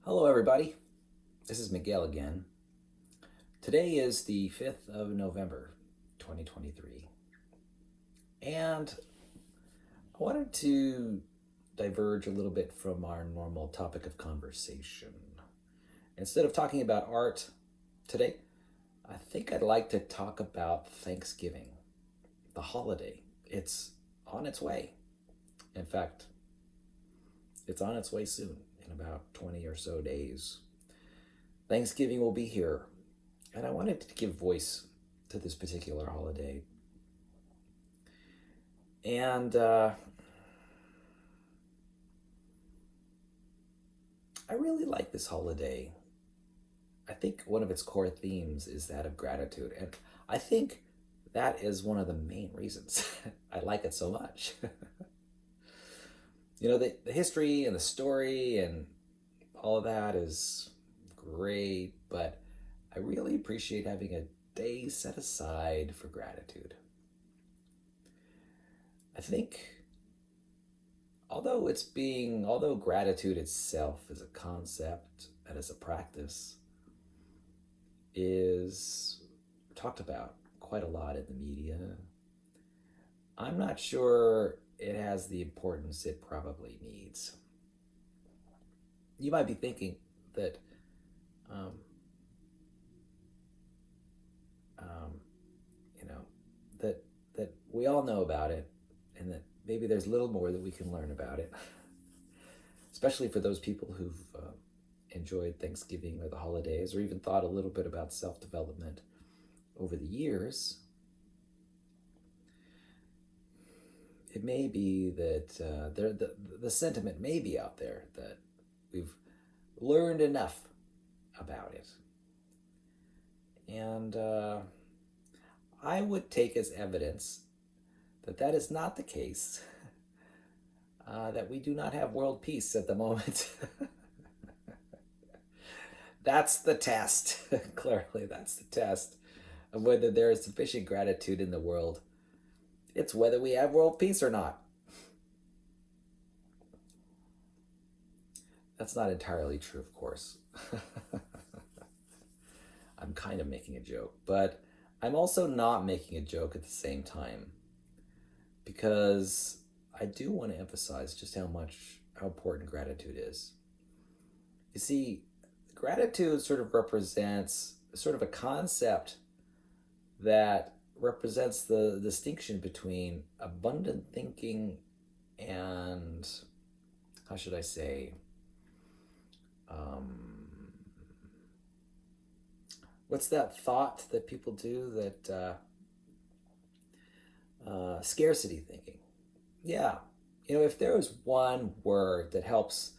Hello, everybody. This is Miguel again. Today is the 5th of November, 2023. And I wanted to diverge a little bit from our normal topic of conversation. Instead of talking about art today, I think I'd like to talk about Thanksgiving, the holiday. It's on its way. In fact, it's on its way soon, in about 20 or so days. Thanksgiving will be here, and I wanted to give voice to this particular holiday. And I really like this holiday. I think one of its core themes is that of gratitude. And I think that is one of the main reasons I like it so much. The history and the story and all of that is great, but I really appreciate having a day set aside for gratitude. I think although gratitude itself as a concept and as a practice is talked about quite a lot in the media, I'm not sure it has the importance it probably needs. You might be thinking that um, um, you know that we all know about it, and that maybe there's little more that we can learn about it, especially for those people who've enjoyed Thanksgiving or the holidays, or even thought a little bit about self-development over the years. It may be that the sentiment may be out there that we've learned enough about it. And I would take as evidence that that is not the case, that we do not have world peace at the moment. That's the test. Clearly, that's the test of whether there is sufficient gratitude in the world. It's whether we have world peace or not. That's not entirely true, of course. I'm kind of making a joke, but I'm also not making a joke at the same time, because I do want to emphasize just how important gratitude is. You see, gratitude sort of represents sort of a concept that represents the distinction between abundant thinking and, how should I say, um, what's that thought that people do that scarcity thinking. Yeah, if there is one word that helps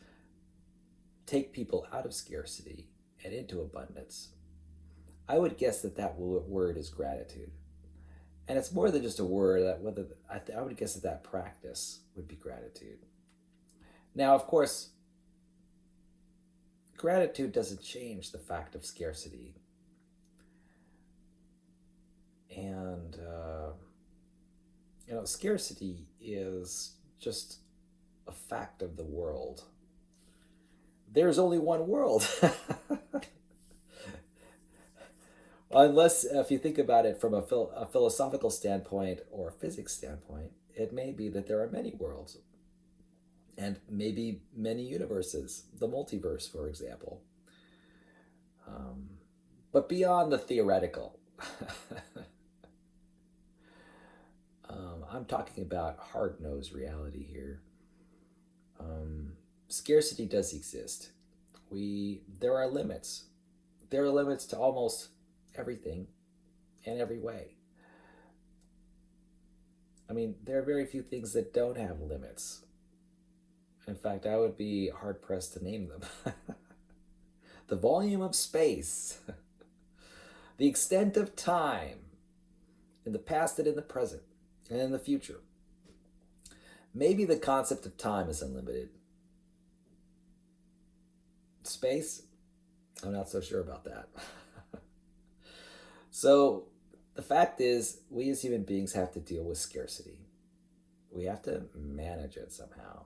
take people out of scarcity and into abundance, I would guess that word is gratitude. And it's more than just a word. I would guess that practice would be gratitude. Now, of course, gratitude doesn't change the fact of scarcity. And scarcity is just a fact of the world. There's only one world. Unless, if you think about it from a philosophical standpoint or a physics standpoint, it may be that there are many worlds and maybe many universes, the multiverse, for example. But beyond the theoretical, I'm talking about hard-nosed reality here. Scarcity does exist. There are limits. There are limits to almost everything in every way. I mean, there are very few things that don't have limits. In fact, I would be hard pressed to name them. The volume of space, the extent of time, in the past and in the present, and in the future. Maybe the concept of time is unlimited. Space, I'm not so sure about that. So the fact is, we as human beings have to deal with scarcity. We have to manage it somehow.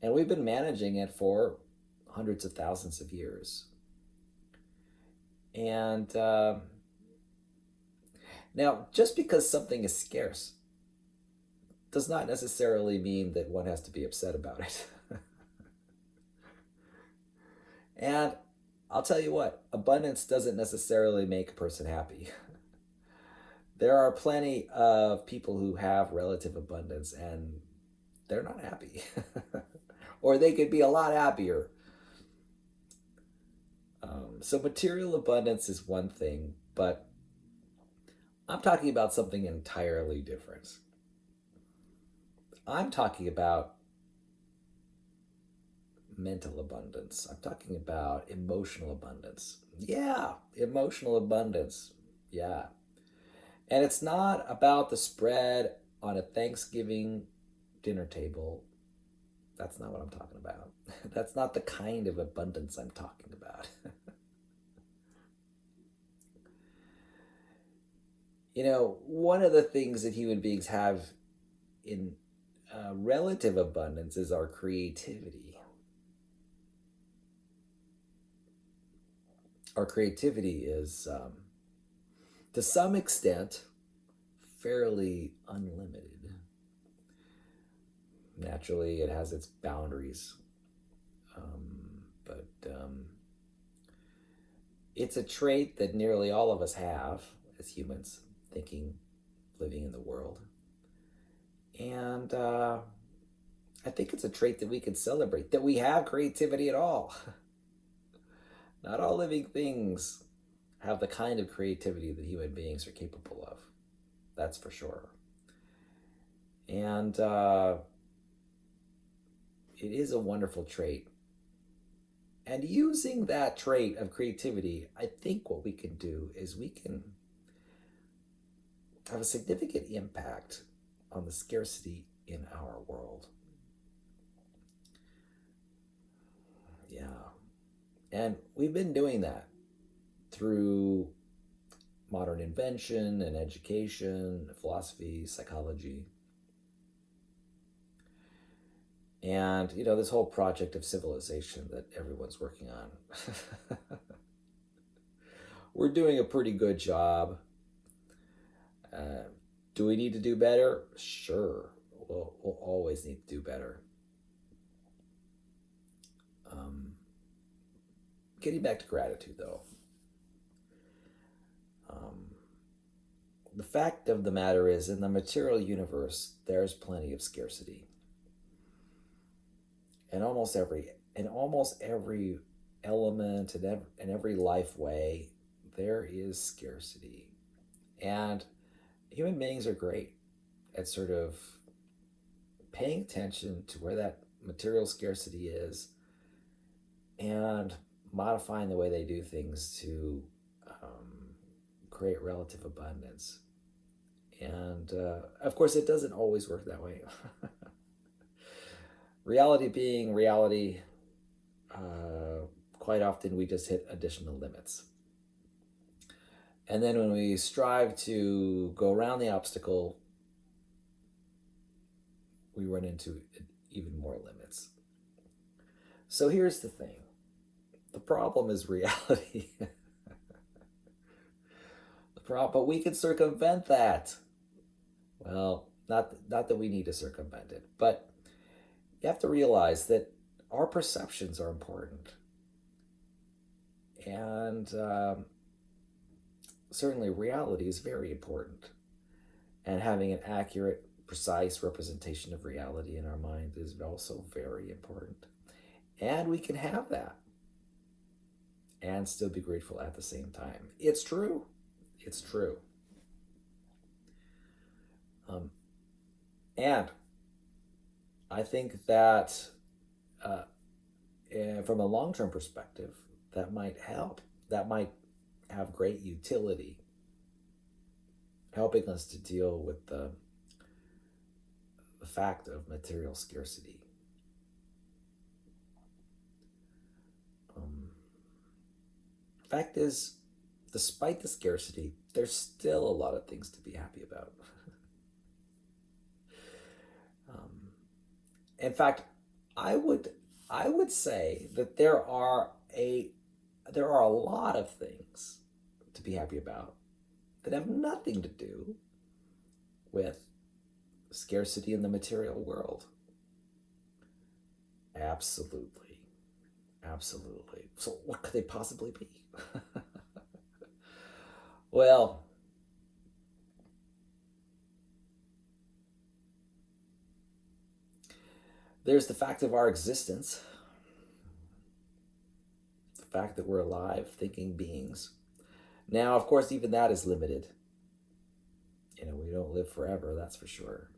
And we've been managing it for hundreds of thousands of years. And now, just because something is scarce does not necessarily mean that one has to be upset about it. And I'll tell you what, abundance doesn't necessarily make a person happy. There are plenty of people who have relative abundance and they're not happy. Or they could be a lot happier. So material abundance is one thing, but I'm talking about something entirely different. I'm talking about mental abundance. I'm talking about emotional abundance. Yeah, emotional abundance. Yeah. And it's not about the spread on a Thanksgiving dinner table. That's not what I'm talking about. That's not the kind of abundance I'm talking about. One of the things that human beings have in relative abundance is our creativity. Our creativity is, to some extent, fairly unlimited. Naturally, it has its boundaries, but it's a trait that nearly all of us have as humans, thinking, living in the world. And I think it's a trait that we can celebrate, that we have creativity at all. Not all living things have the kind of creativity that human beings are capable of. That's for sure. And it is a wonderful trait. And using that trait of creativity, I think what we can do is we can have a significant impact on the scarcity in our world. Yeah. And we've been doing that through modern invention and education, philosophy, psychology. And, this whole project of civilization that everyone's working on. We're doing a pretty good job. Do we need to do better? Sure. We'll always need to do better. Getting back to gratitude, though. The fact of the matter is, in the material universe, there's plenty of scarcity. In almost every element and every life way, there is scarcity. And human beings are great at sort of paying attention to where that material scarcity is and modifying the way they do things to create relative abundance. And of course, it doesn't always work that way. Reality being reality, quite often we just hit additional limits. And then when we strive to go around the obstacle, we run into even more limits. So here's the thing. The problem is reality. But we can circumvent that. Well, not that we need to circumvent it, but you have to realize that our perceptions are important. And certainly reality is very important. And having an accurate, precise representation of reality in our mind is also very important. And we can have that and still be grateful at the same time. It's true. It's true. And I think that from a long-term perspective, that might help. That might have great utility, helping us to deal with the fact of material scarcity. Fact is, despite the scarcity, there's still a lot of things to be happy about. In fact, I would I would say that there are a lot of things to be happy about that have nothing to do with scarcity in the material world. Absolutely. Absolutely. So what could they possibly be? Well, there's the fact of our existence, the fact that we're alive, thinking beings. Now, of course, even that is limited. We don't live forever, that's for sure.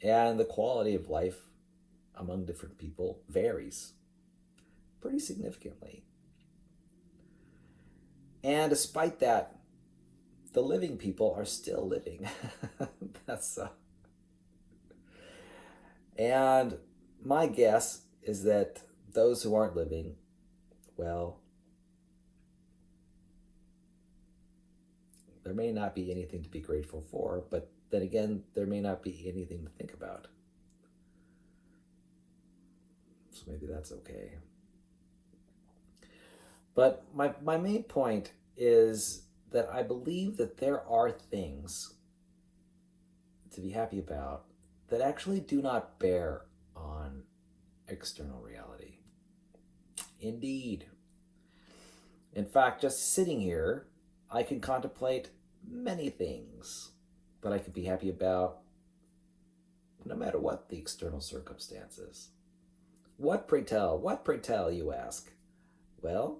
And the quality of life among different people varies pretty significantly. And despite that, the living people are still living. That's and my guess is that those who aren't living, well, there may not be anything to be grateful for, but then again, there may not be anything to think about. So maybe that's okay. But my main point is that I believe that there are things to be happy about that actually do not bear on external reality. Indeed. In fact, just sitting here, I can contemplate many things that I could be happy about no matter what the external circumstances. What, pray tell? What, pray tell, you ask? Well,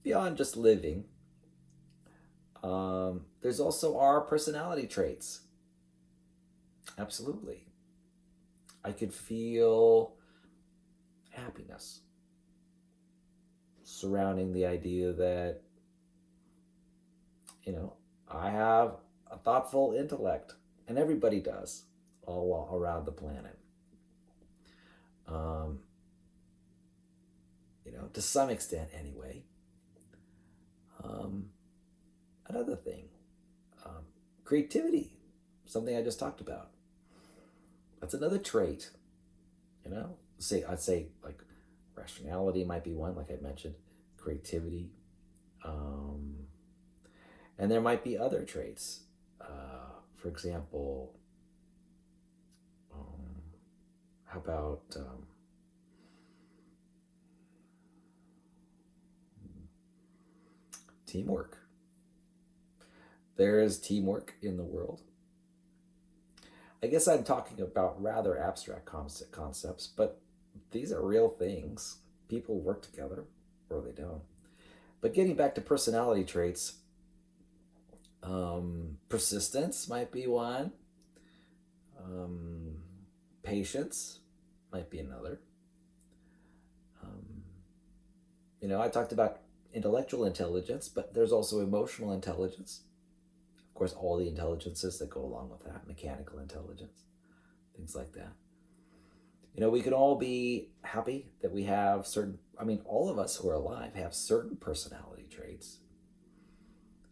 beyond just living, there's also our personality traits. Absolutely. I could feel happiness surrounding the idea that, I have a thoughtful intellect, and everybody does all around the planet. Um, to some extent anyway. Um, Another thing, um, creativity, something I just talked about. That's another trait. I'd say like rationality might be one, like I mentioned, creativity, um, and there might be other traits. For example, how about teamwork? There is teamwork in the world. I guess I'm talking about rather abstract concepts, but these are real things. People work together, or they don't. But getting back to personality traits, persistence might be one. Um, Patience might be another. Um, I talked about intellectual intelligence, but there's also emotional intelligence. Of course, all the intelligences that go along with that, mechanical intelligence, things like that. We can all be happy that we have all of us who are alive have certain personality traits,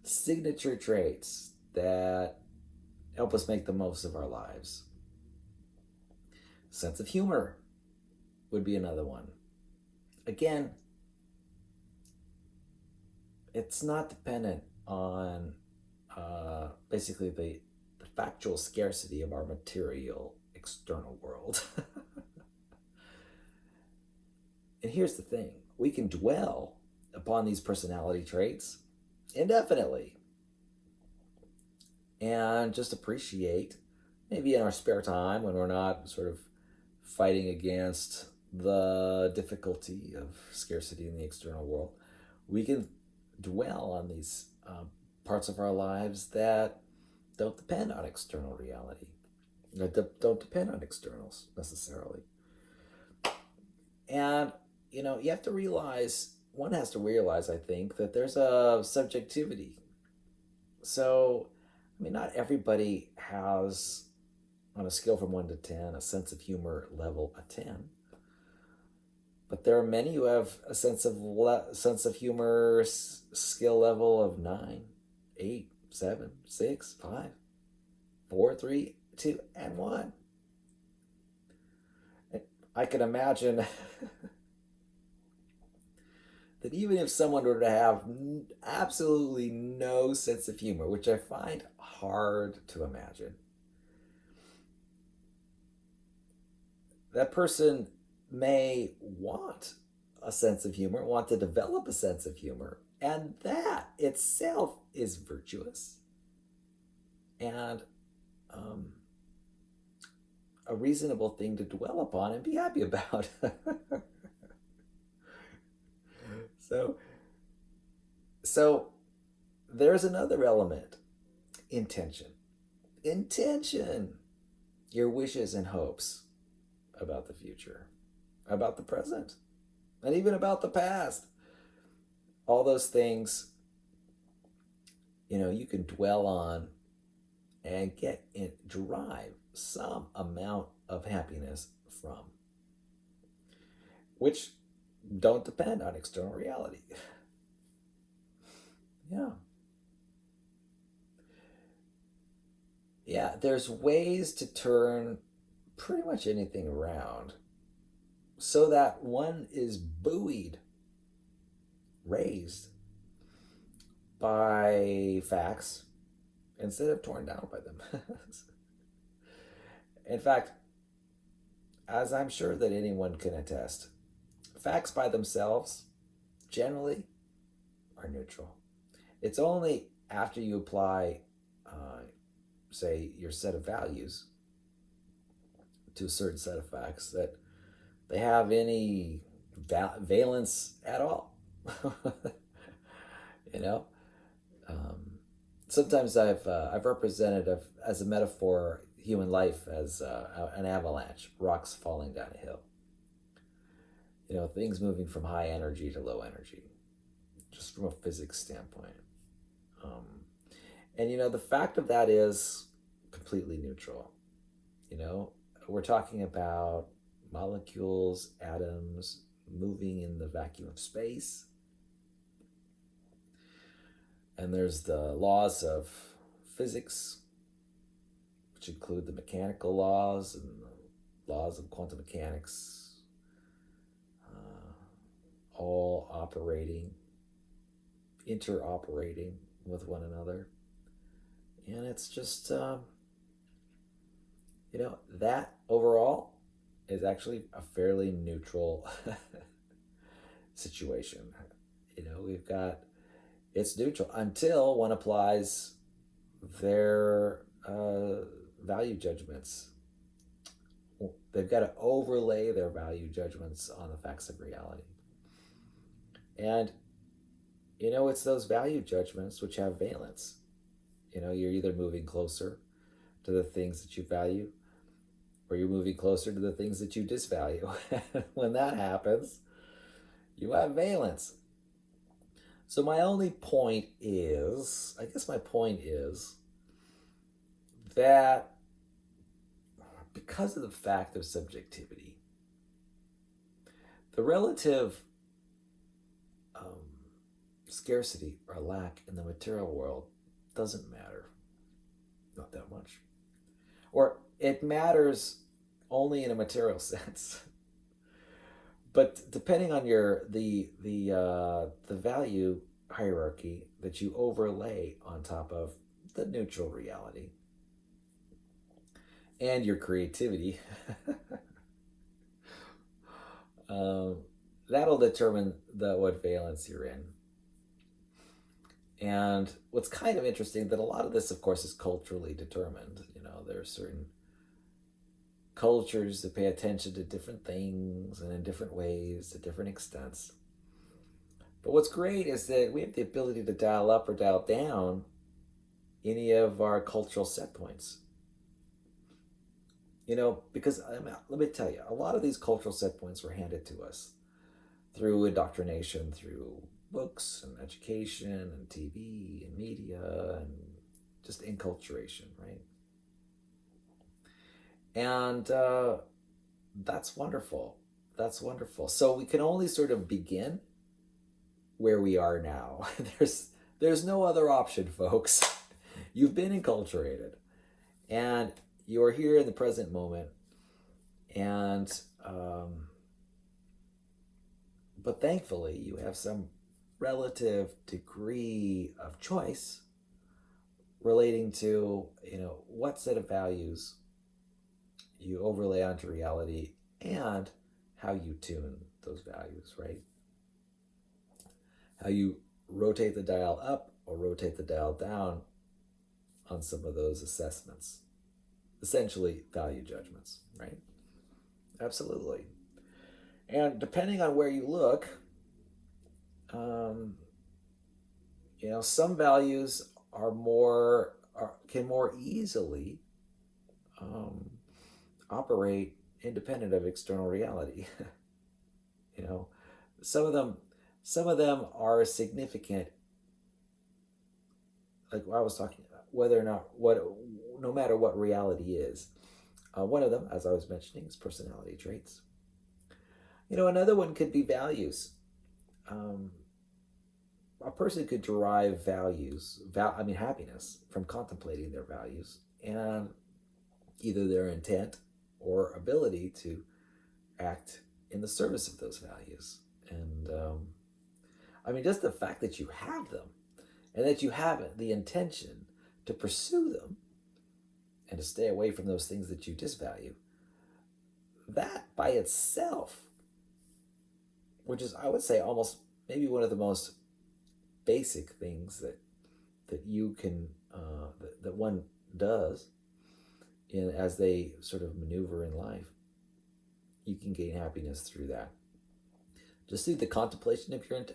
signature traits that help us make the most of our lives. Sense of humor would be another one. Again, it's not dependent on basically the factual scarcity of our material external world. And here's the thing, we can dwell upon these personality traits indefinitely and just appreciate, maybe in our spare time when we're not sort of fighting against the difficulty of scarcity in the external world, we can dwell on these parts of our lives that don't depend on external reality, that don't depend on externals necessarily. And you have to realize, one has to realize, I think, that there's a subjectivity. So, not everybody has, on a scale from 1 to 10, a sense of humor level a 10. But there are many who have a sense of humor skill level of 9, 8, 7, 6, 5, 4, 3, 2, and 1. I can imagine that even if someone were to have absolutely no sense of humor, which I find hard to imagine, that person may want a sense of humor, want to develop a sense of humor, and that itself is virtuous and um, a reasonable thing to dwell upon and be happy about. so, so there's another element: intention. Intention, your wishes and hopes about the future, about the present, and even about the past. All those things, you can dwell on and derive some amount of happiness from, which don't depend on external reality. Yeah. Yeah, there's ways to turn pretty much anything around so that one is buoyed, raised by facts instead of torn down by them. In fact, as I'm sure that anyone can attest, facts by themselves generally are neutral. It's only after you apply, say, your set of values to a certain set of facts that they have any valence at all. you know, sometimes I've represented as a metaphor human life as an avalanche, rocks falling down a hill. Things moving from high energy to low energy, just from a physics standpoint. And the fact of that is completely neutral. We're talking about molecules, atoms moving in the vacuum of space. And there's the laws of physics, which include the mechanical laws and the laws of quantum mechanics, all operating, interoperating with one another. And it's just, that overall is actually a fairly neutral situation. We've got, it's neutral until one applies their value judgments. They've got to overlay their value judgments on the facts of reality. And, it's those value judgments which have valence. You're either moving closer to the things that you value, or you're moving closer to the things that you disvalue. When that happens, you have valence. So my point is that because of the fact of subjectivity, the relative scarcity or lack in the material world doesn't matter. Not that much. Or it matters only in a material sense. But depending on the value hierarchy that you overlay on top of the neutral reality and your creativity, that'll determine what valence you're in. And what's kind of interesting, that a lot of this, of course, is culturally determined. There are certain cultures that pay attention to different things and in different ways, to different extents. But what's great is that we have the ability to dial up or dial down any of our cultural set points. Because let me tell you, a lot of these cultural set points were handed to us through indoctrination, through books and education and TV and media and just enculturation, right? And that's wonderful. That's wonderful. So we can only sort of begin where we are now. There's no other option, folks. You've been enculturated, and you are here in the present moment. And but thankfully, you have some relative degree of choice relating to, what set of values you overlay onto reality and how you tune those values, right? How you rotate the dial up or rotate the dial down on some of those assessments. Essentially, value judgments, right? Absolutely. And depending on where you look, some values can more easily operate independent of external reality. you know, some of them are significant. Like I was talking about, whether or not no matter what reality is. One of them, as I was mentioning, is personality traits. Another one could be values. A person could derive happiness from contemplating their values and either their intent or ability to act in the service of those values. And just the fact that you have them and that you have the intention to pursue them and to stay away from those things that you disvalue, that by itself, which is, I would say, almost maybe one of the most basic things that you can that one does as they sort of maneuver in life, you can gain happiness through that. Just through the contemplation of your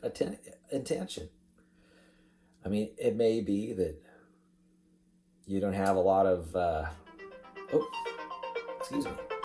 intention. It may be that you don't have a lot of excuse me.